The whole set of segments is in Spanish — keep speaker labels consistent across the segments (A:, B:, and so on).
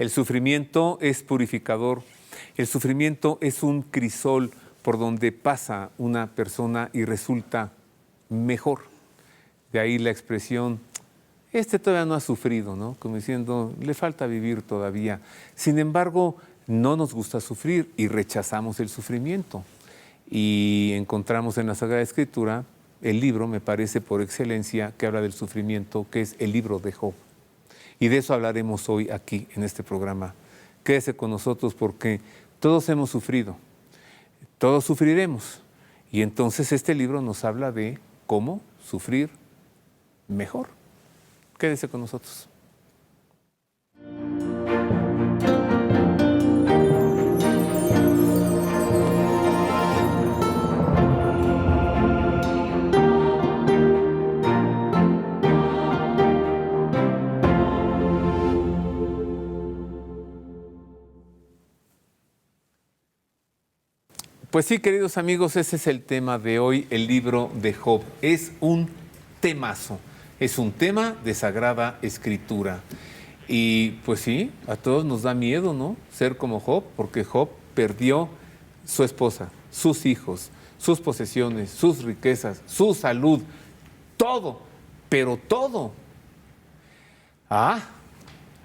A: El sufrimiento es purificador. El sufrimiento es un crisol por donde pasa una persona y resulta mejor. De ahí la expresión, este todavía no ha sufrido, ¿no? Como diciendo, le falta vivir todavía. Sin embargo, no nos gusta sufrir y rechazamos el sufrimiento. Y encontramos en la Sagrada Escritura el libro, me parece por excelencia, que habla del sufrimiento, que es el libro de Job. Y de eso hablaremos hoy aquí en este programa. Quédese con nosotros porque todos hemos sufrido, todos sufriremos. Y entonces este libro nos habla de cómo sufrir mejor. Quédese con nosotros. Pues sí, queridos amigos, ese es el tema de hoy, el libro de Job. Es un temazo, es un tema de Sagrada Escritura. Y pues sí, a todos nos da miedo, ¿no? Ser como Job, porque Job perdió su esposa, sus hijos, sus posesiones, sus riquezas, su salud, todo, pero todo.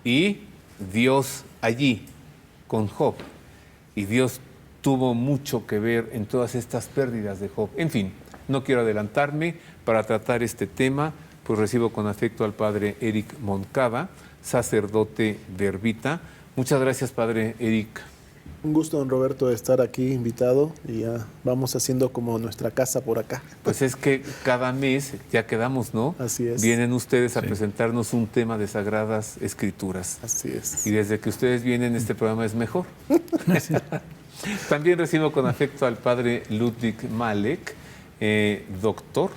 A: Y Dios allí con Job. Y Dios tuvo mucho que ver en todas estas pérdidas de Job. En fin, no quiero adelantarme para tratar este tema, pues recibo con afecto al padre Eric Moncada, sacerdote de Ervita. Muchas gracias, padre Eric.
B: Un gusto, don Roberto, de estar aquí invitado y ya vamos haciendo como nuestra casa por acá.
A: Pues es que cada mes ya quedamos, ¿no?
B: Así es.
A: Vienen ustedes a presentarnos un tema de Sagradas Escrituras.
B: Así es.
A: Y desde que ustedes vienen, este programa es mejor. También recibo con afecto al padre Ludwig Malek, doctor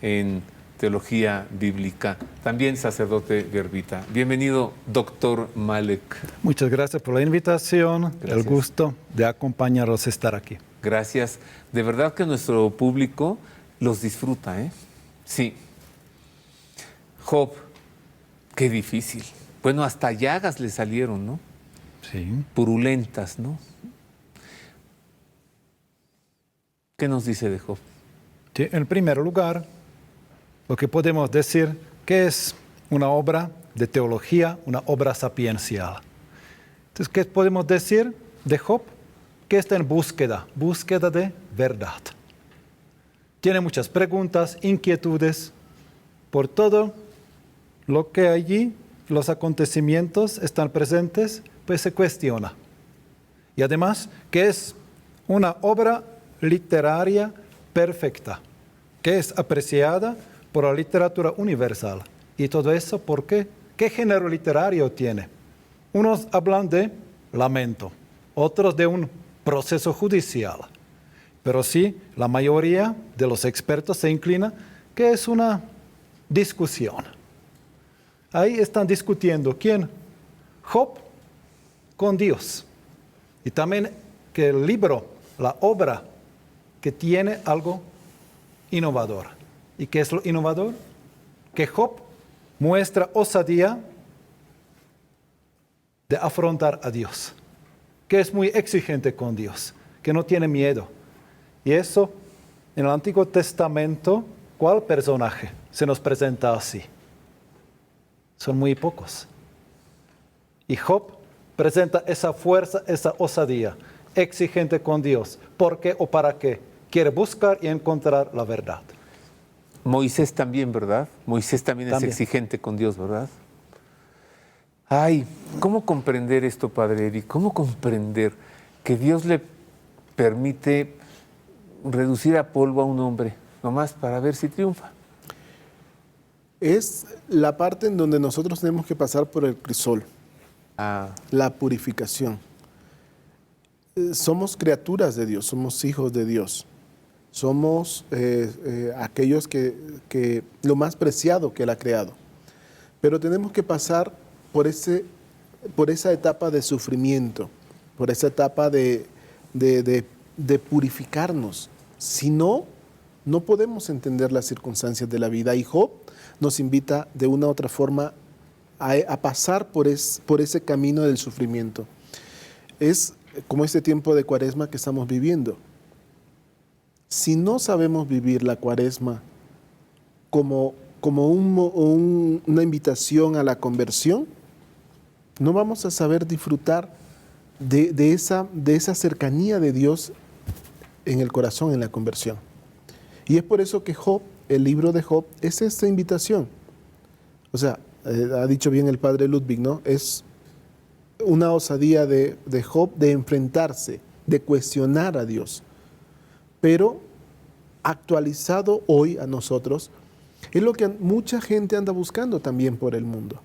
A: en teología bíblica, también sacerdote de Ervita. Bienvenido, doctor Malek.
C: Muchas gracias por la invitación, el gusto de acompañarlos a estar aquí.
A: Gracias. De verdad que nuestro público los disfruta, ¿eh? Sí. Job, qué difícil. Bueno, hasta llagas le salieron, ¿no?
C: Sí.
A: Purulentas, ¿no? ¿Qué nos dice de Job?
C: Sí, en primer lugar, lo que podemos decir que es una obra de teología, una obra sapiencial. Entonces, ¿qué podemos decir de Job? Que está en búsqueda de verdad. Tiene muchas preguntas, inquietudes, por todo lo que allí, los acontecimientos están presentes, pues se cuestiona. Y además, que es una obra literaria perfecta, que es apreciada por la literatura universal. ¿Y todo eso por qué? ¿Qué género literario tiene? Unos hablan de lamento, otros de un proceso judicial. Pero sí, la mayoría de los expertos se inclina que es una discusión. Ahí están discutiendo quién, Job con Dios. Y también que el libro, la obra, que tiene algo innovador. ¿Y qué es lo innovador? Que Job muestra osadía de afrontar a Dios, que es muy exigente con Dios, que no tiene miedo. Y eso, en el Antiguo Testamento, ¿cuál personaje se nos presenta así? Son muy pocos. Y Job presenta esa fuerza, esa osadía, exigente con Dios. ¿Por qué o para qué? Quiere buscar y encontrar la verdad.
A: Moisés también, ¿verdad? Moisés también es exigente con Dios, ¿verdad? Ay, ¿cómo comprender esto, padre Eric? ¿Cómo comprender que Dios le permite reducir a polvo a un hombre, nomás para ver si triunfa?
B: Es la parte en donde nosotros tenemos que pasar por el crisol, la purificación. Somos criaturas de Dios, somos hijos de Dios. Somos aquellos que lo más preciado que Él ha creado. Pero tenemos que pasar por esa etapa de sufrimiento, por esa etapa de purificarnos. Si no, no podemos entender las circunstancias de la vida. Y Job nos invita de una u otra forma a pasar por ese camino del sufrimiento. Es como este tiempo de Cuaresma que estamos viviendo. Si no sabemos vivir la Cuaresma como una invitación a la conversión, no vamos a saber disfrutar de esa cercanía de Dios en el corazón, en la conversión. Y es por eso que Job, el libro de Job, es esta invitación. O sea, ha dicho bien el padre Ludwig, ¿no? Es una osadía de Job de enfrentarse, de cuestionar a Dios. Pero actualizado hoy a nosotros, es lo que mucha gente anda buscando también por el mundo.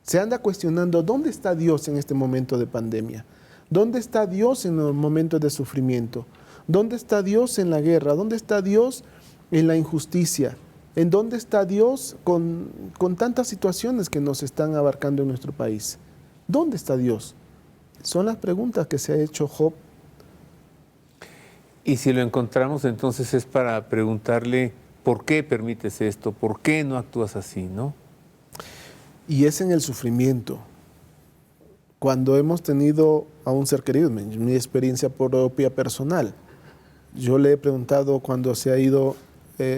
B: Se anda cuestionando, ¿dónde está Dios en este momento de pandemia? ¿Dónde está Dios en los momentos de sufrimiento? ¿Dónde está Dios en la guerra? ¿Dónde está Dios en la injusticia? ¿En dónde está Dios con tantas situaciones que nos están abarcando en nuestro país? ¿Dónde está Dios? Son las preguntas que se ha hecho Job.
A: Y si lo encontramos, entonces es para preguntarle, ¿por qué permites esto? ¿Por qué no actúas así, no?
B: Y es en el sufrimiento. Cuando hemos tenido a un ser querido, mi experiencia propia personal, yo le he preguntado cuando se ha ido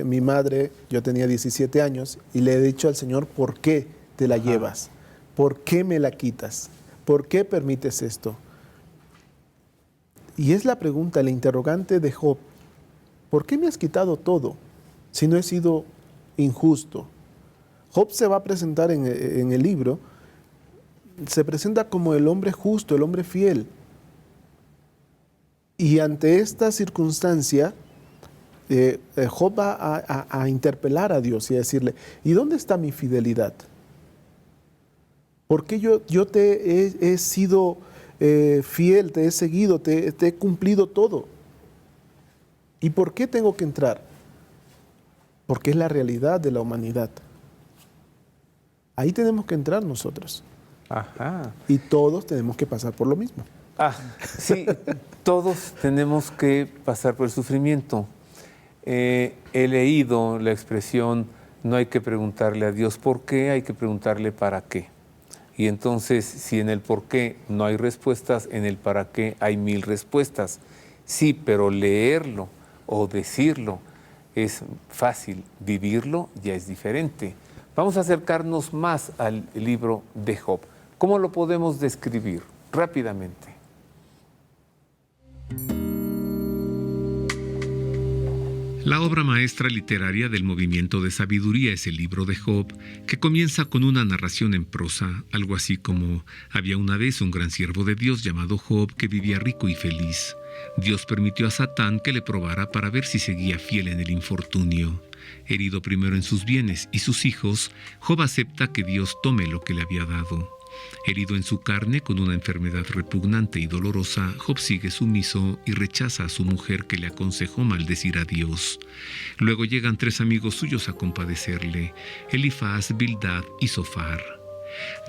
B: mi madre, yo tenía 17 años, y le he dicho al Señor, ¿por qué te la llevas? ¿Por qué me la quitas? ¿Por qué permites esto? Y es la pregunta, la interrogante de Job, ¿por qué me has quitado todo si no he sido injusto? Job se va a presentar en el libro, se presenta como el hombre justo, el hombre fiel. Y ante esta circunstancia, Job va a interpelar a Dios y a decirle, ¿y dónde está mi fidelidad? ¿Por qué yo te he sido fiel, te he seguido, te he cumplido todo? ¿Y por qué tengo que entrar? Porque es la realidad de la humanidad. Ahí tenemos que entrar nosotros.
A: Ajá.
B: Y todos tenemos que pasar por lo mismo.
A: Sí, todos tenemos que pasar por el sufrimiento. He leído la expresión, no hay que preguntarle a Dios por qué, hay que preguntarle para qué. Y entonces, si en el por qué no hay respuestas, en el para qué hay 1000 respuestas. Sí, pero leerlo o decirlo es fácil, vivirlo ya es diferente. Vamos a acercarnos más al libro de Job. ¿Cómo lo podemos describir rápidamente?
D: La obra maestra literaria del movimiento de sabiduría es el libro de Job, que comienza con una narración en prosa, algo así como: había una vez un gran siervo de Dios llamado Job que vivía rico y feliz. Dios permitió a Satán que le probara para ver si seguía fiel en el infortunio. Herido primero en sus bienes y sus hijos, Job acepta que Dios tome lo que le había dado. Herido en su carne con una enfermedad repugnante y dolorosa, Job sigue sumiso y rechaza a su mujer que le aconsejó maldecir a Dios. Luego llegan 3 amigos suyos a compadecerle: Elifaz, Bildad y Zofar.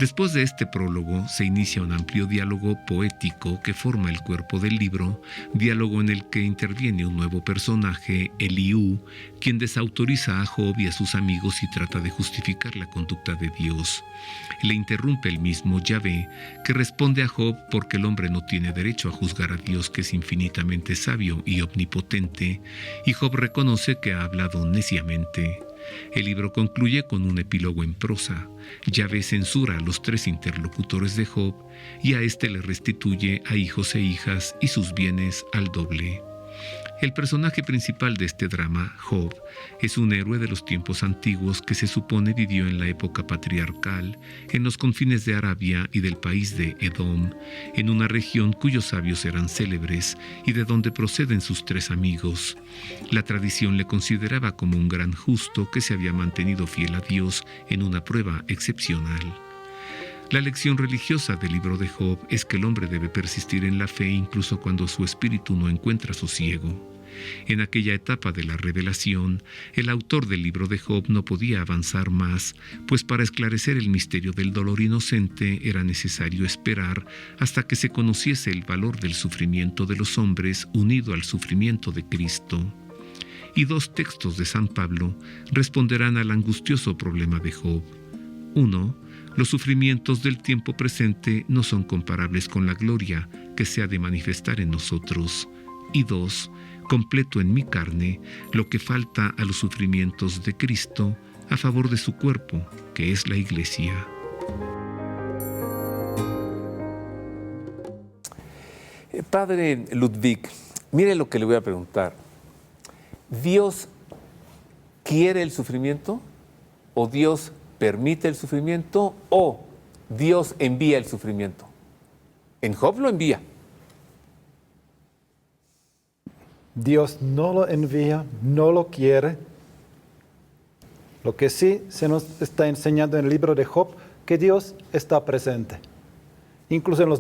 D: Después de este prólogo se inicia un amplio diálogo poético que forma el cuerpo del libro, diálogo en el que interviene un nuevo personaje, Eliú, quien desautoriza a Job y a sus amigos y trata de justificar la conducta de Dios. Le interrumpe el mismo Yahvé, que responde a Job porque el hombre no tiene derecho a juzgar a Dios, que es infinitamente sabio y omnipotente, y Job reconoce que ha hablado neciamente. El libro concluye con un epílogo en prosa. Yahvé censura a los 3 interlocutores de Job y a este le restituye a hijos e hijas y sus bienes al doble. El personaje principal de este drama, Job, es un héroe de los tiempos antiguos que se supone vivió en la época patriarcal, en los confines de Arabia y del país de Edom, en una región cuyos sabios eran célebres y de donde proceden sus 3 amigos. La tradición le consideraba como un gran justo que se había mantenido fiel a Dios en una prueba excepcional. La lección religiosa del libro de Job es que el hombre debe persistir en la fe incluso cuando su espíritu no encuentra sosiego. En aquella etapa de la revelación, el autor del libro de Job no podía avanzar más, pues para esclarecer el misterio del dolor inocente era necesario esperar hasta que se conociese el valor del sufrimiento de los hombres unido al sufrimiento de Cristo. Y 2 textos de San Pablo responderán al angustioso problema de Job. Uno, los sufrimientos del tiempo presente no son comparables con la gloria que se ha de manifestar en nosotros. Y 2, completo en mi carne lo que falta a los sufrimientos de Cristo a favor de su cuerpo, que es la Iglesia.
A: Padre Ludwig, mire lo que le voy a preguntar. ¿Dios quiere el sufrimiento? ¿O Dios permite el sufrimiento? ¿O Dios envía el sufrimiento? En Job lo envía.
C: Dios no lo envía, no lo quiere. Lo que sí se nos está enseñando en el libro de Job, que Dios está presente, incluso en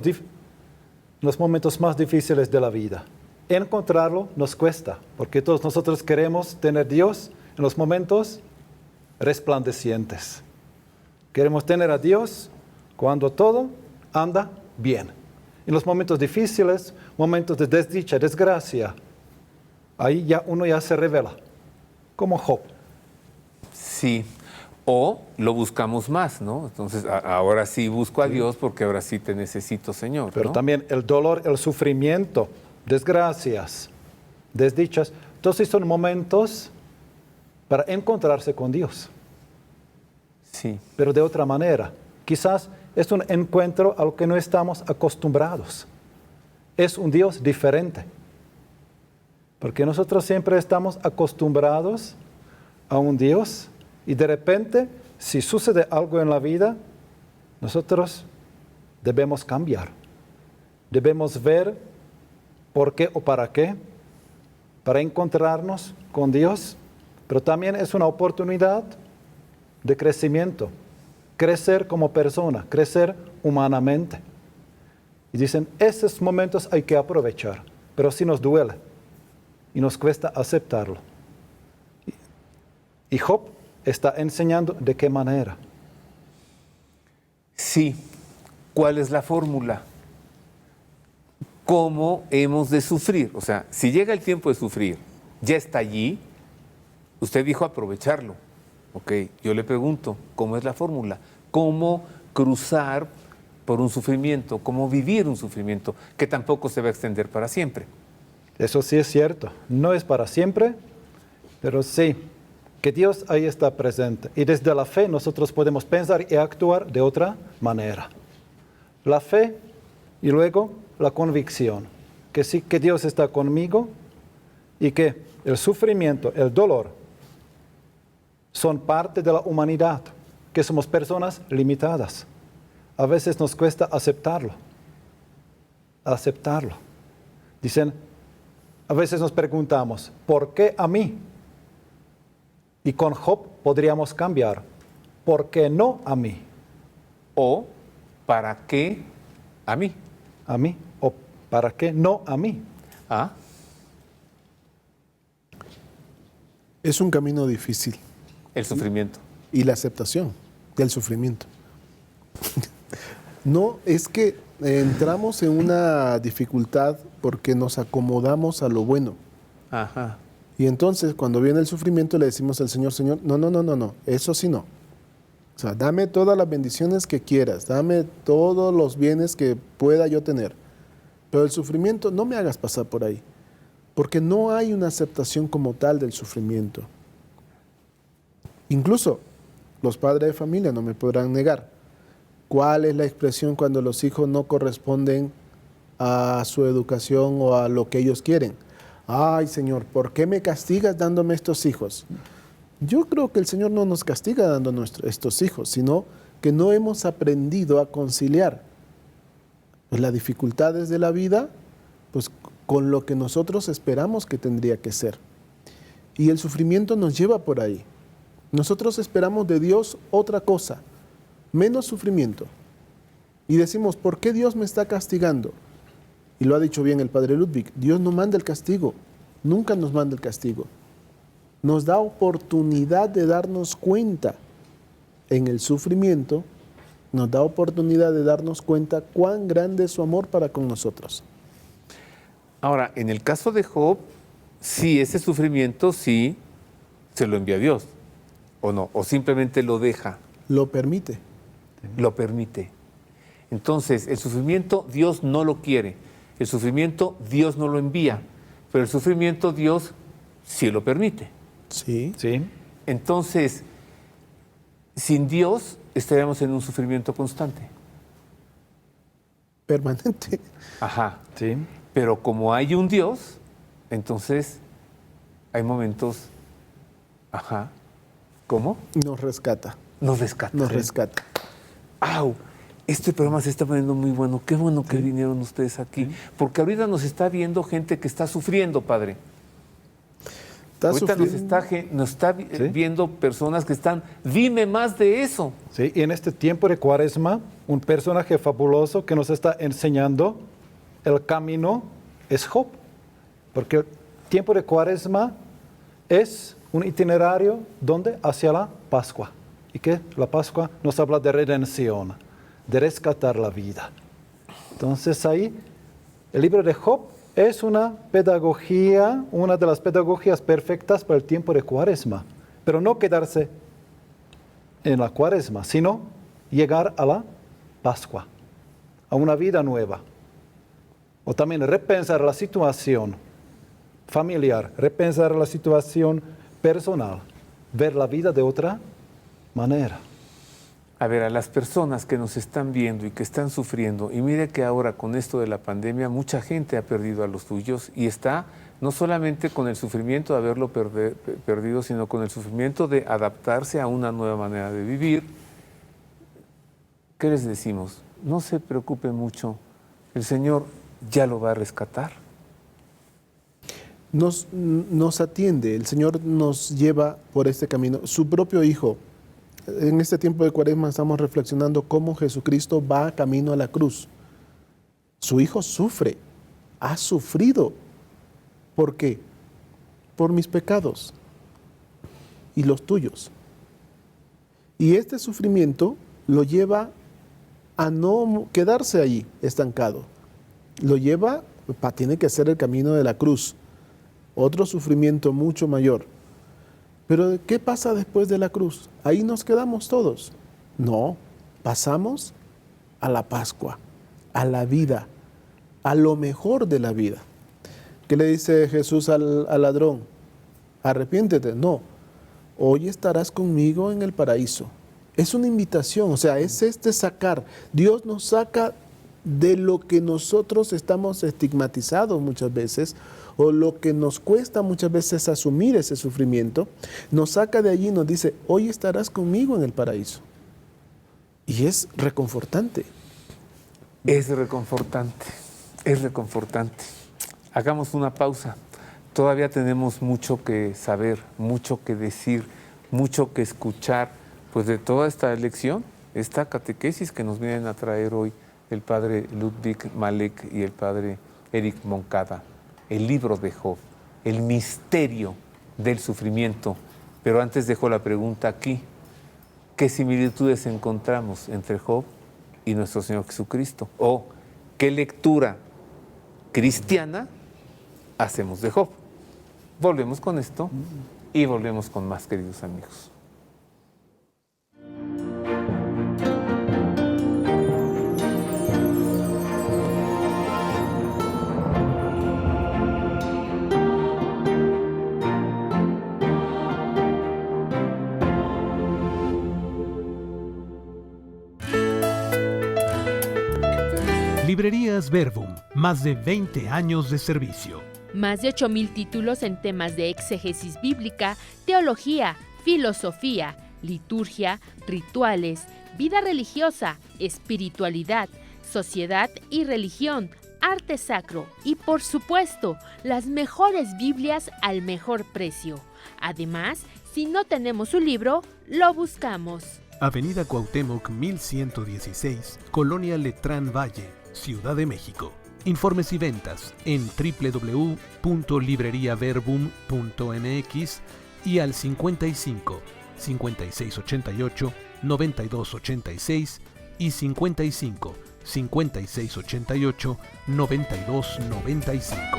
C: los momentos más difíciles de la vida. Encontrarlo nos cuesta, porque todos nosotros queremos tener a Dios en los momentos resplandecientes. Queremos tener a Dios cuando todo anda bien. En los momentos difíciles, momentos de desdicha, desgracia, ahí uno ya se revela, como Job.
A: Sí, o lo buscamos más, ¿no? Entonces, ahora sí busco a Dios porque ahora sí te necesito, Señor.
C: Pero
A: ¿no?
C: también el dolor, el sufrimiento, desgracias, desdichas, todos esos son momentos para encontrarse con Dios.
A: Sí.
C: Pero de otra manera. Quizás es un encuentro al que no estamos acostumbrados. Es un Dios diferente. Porque nosotros siempre estamos acostumbrados a un Dios y de repente, si sucede algo en la vida, nosotros debemos cambiar. Debemos ver por qué o para qué, para encontrarnos con Dios, pero también es una oportunidad de crecimiento, crecer como persona, crecer humanamente. Y dicen, esos momentos hay que aprovechar, pero sí nos duele y nos cuesta aceptarlo. Y Job está enseñando de qué manera.
A: Sí. ¿Cuál es la fórmula? ¿Cómo hemos de sufrir? O sea, si llega el tiempo de sufrir, ya está allí, usted dijo aprovecharlo. Ok, yo le pregunto, ¿cómo es la fórmula? ¿Cómo cruzar por un sufrimiento? ¿Cómo vivir un sufrimiento que tampoco se va a extender para siempre?
C: Eso sí es cierto. No es para siempre, pero sí, que Dios ahí está presente. Y desde la fe nosotros podemos pensar y actuar de otra manera. La fe y luego la convicción, que sí, que Dios está conmigo y que el sufrimiento, el dolor, son parte de la humanidad, que somos personas limitadas. A veces nos cuesta aceptarlo. Dicen, a veces nos preguntamos, ¿por qué a mí? Y con Job podríamos cambiar, ¿por qué no a mí?
A: O, ¿para qué a mí?
C: A mí, o ¿para qué no a mí?
A: ¿Ah?
B: Es un camino difícil.
A: El sufrimiento.
B: Y la aceptación del sufrimiento. No, es que entramos en una dificultad porque nos acomodamos a lo bueno.
A: Ajá.
B: Y entonces cuando viene el sufrimiento le decimos al Señor, Señor, no, eso sí no. O sea, dame todas las bendiciones que quieras, dame todos los bienes que pueda yo tener. Pero el sufrimiento no me hagas pasar por ahí, porque no hay una aceptación como tal del sufrimiento. Incluso los padres de familia no me podrán negar. ¿Cuál es la expresión cuando los hijos no corresponden a su educación o a lo que ellos quieren? Ay, Señor, ¿por qué me castigas dándome estos hijos? Yo creo que el Señor no nos castiga dando estos hijos, sino que no hemos aprendido a conciliar pues, las dificultades de la vida pues, con lo que nosotros esperamos que tendría que ser. Y el sufrimiento nos lleva por ahí. Nosotros esperamos de Dios otra cosa, menos sufrimiento. Y decimos, ¿por qué Dios me está castigando? Y lo ha dicho bien el Padre Ludwig, Dios no manda el castigo, nunca nos manda el castigo. Nos da oportunidad de darnos cuenta en el sufrimiento, nos da oportunidad de darnos cuenta cuán grande es su amor para con nosotros.
A: Ahora, en el caso de Job, sí, ese sufrimiento sí se lo envía a Dios, ¿o no? O simplemente lo deja.
B: Lo permite.
A: lo permite. Entonces, el sufrimiento Dios no lo quiere, el sufrimiento Dios no lo envía, pero el sufrimiento Dios sí lo permite.
B: Sí.
C: Sí.
A: Entonces, sin Dios estaríamos en un sufrimiento constante.
B: Permanente.
A: Ajá.
C: Sí.
A: Pero como hay un Dios, entonces hay momentos, ajá, ¿cómo?
B: Nos rescata.
A: Nos rescata.
B: Nos rescata.
A: ¡Au! Este programa se está poniendo muy bueno. Qué bueno que vinieron ustedes aquí. Porque ahorita nos está viendo gente que está sufriendo, Padre. Ahorita nos está viendo personas que están, dime más de eso.
C: Sí, y en este tiempo de Cuaresma, un personaje fabuloso que nos está enseñando el camino es Job. Porque el tiempo de Cuaresma es un itinerario donde hacia la Pascua. Y que la Pascua nos habla de redención, de rescatar la vida. Entonces ahí, el libro de Job es una pedagogía, una de las pedagogías perfectas para el tiempo de Cuaresma. Pero no quedarse en la Cuaresma, sino llegar a la Pascua, a una vida nueva. O también repensar la situación familiar, repensar la situación personal, ver la vida de otra manera.
A: A ver, a las personas que nos están viendo y que están sufriendo, y mire que ahora con esto de la pandemia mucha gente ha perdido a los suyos y está no solamente con el sufrimiento de haberlo perdido, sino con el sufrimiento de adaptarse a una nueva manera de vivir. ¿Qué les decimos? No se preocupen mucho, el Señor ya lo va a rescatar.
B: Nos atiende, el Señor nos lleva por este camino. Su propio Hijo. En este tiempo de Cuaresma estamos reflexionando cómo Jesucristo va camino a la cruz. Su Hijo sufre, ha sufrido. ¿Por qué? Por mis pecados y los tuyos. Y este sufrimiento lo lleva a no quedarse allí estancado. Lo lleva, tiene que hacer el camino de la cruz. Otro sufrimiento mucho mayor. Pero ¿qué pasa después de la cruz? Ahí nos quedamos todos. No, pasamos a la Pascua, a la vida, a lo mejor de la vida. ¿Qué le dice Jesús al ladrón? Arrepiéntete. No, hoy estarás conmigo en el paraíso. Es una invitación, o sea, es sacar. Dios nos saca de lo que nosotros estamos estigmatizados muchas veces, o lo que nos cuesta muchas veces asumir ese sufrimiento, nos saca de allí y nos dice, hoy estarás conmigo en el paraíso. Y es reconfortante.
A: Es reconfortante, es reconfortante. Hagamos una pausa. Todavía tenemos mucho que saber, mucho que decir, mucho que escuchar, pues de toda esta lección, esta catequesis que nos vienen a traer hoy el padre Ludwig Malek y el padre Eric Moncada. El libro de Job, el misterio del sufrimiento. Pero antes dejo la pregunta aquí. ¿Qué similitudes encontramos entre Job y nuestro Señor Jesucristo? ¿O qué lectura cristiana hacemos de Job? Volvemos con esto y volvemos con más, queridos amigos.
E: Librerías Verbum, más de 20 años de servicio.
F: Más de 8,000 títulos en temas de exégesis bíblica, teología, filosofía, liturgia, rituales, vida religiosa, espiritualidad, sociedad y religión, arte sacro y, por supuesto, las mejores Biblias al mejor precio. Además, si no tenemos un libro, lo buscamos.
E: Avenida Cuauhtémoc 1116, Colonia Letrán Valle, Ciudad de México. Informes y ventas en www.libreriaverbum.mx y al 55 5688 9286 y 55 5688 9295.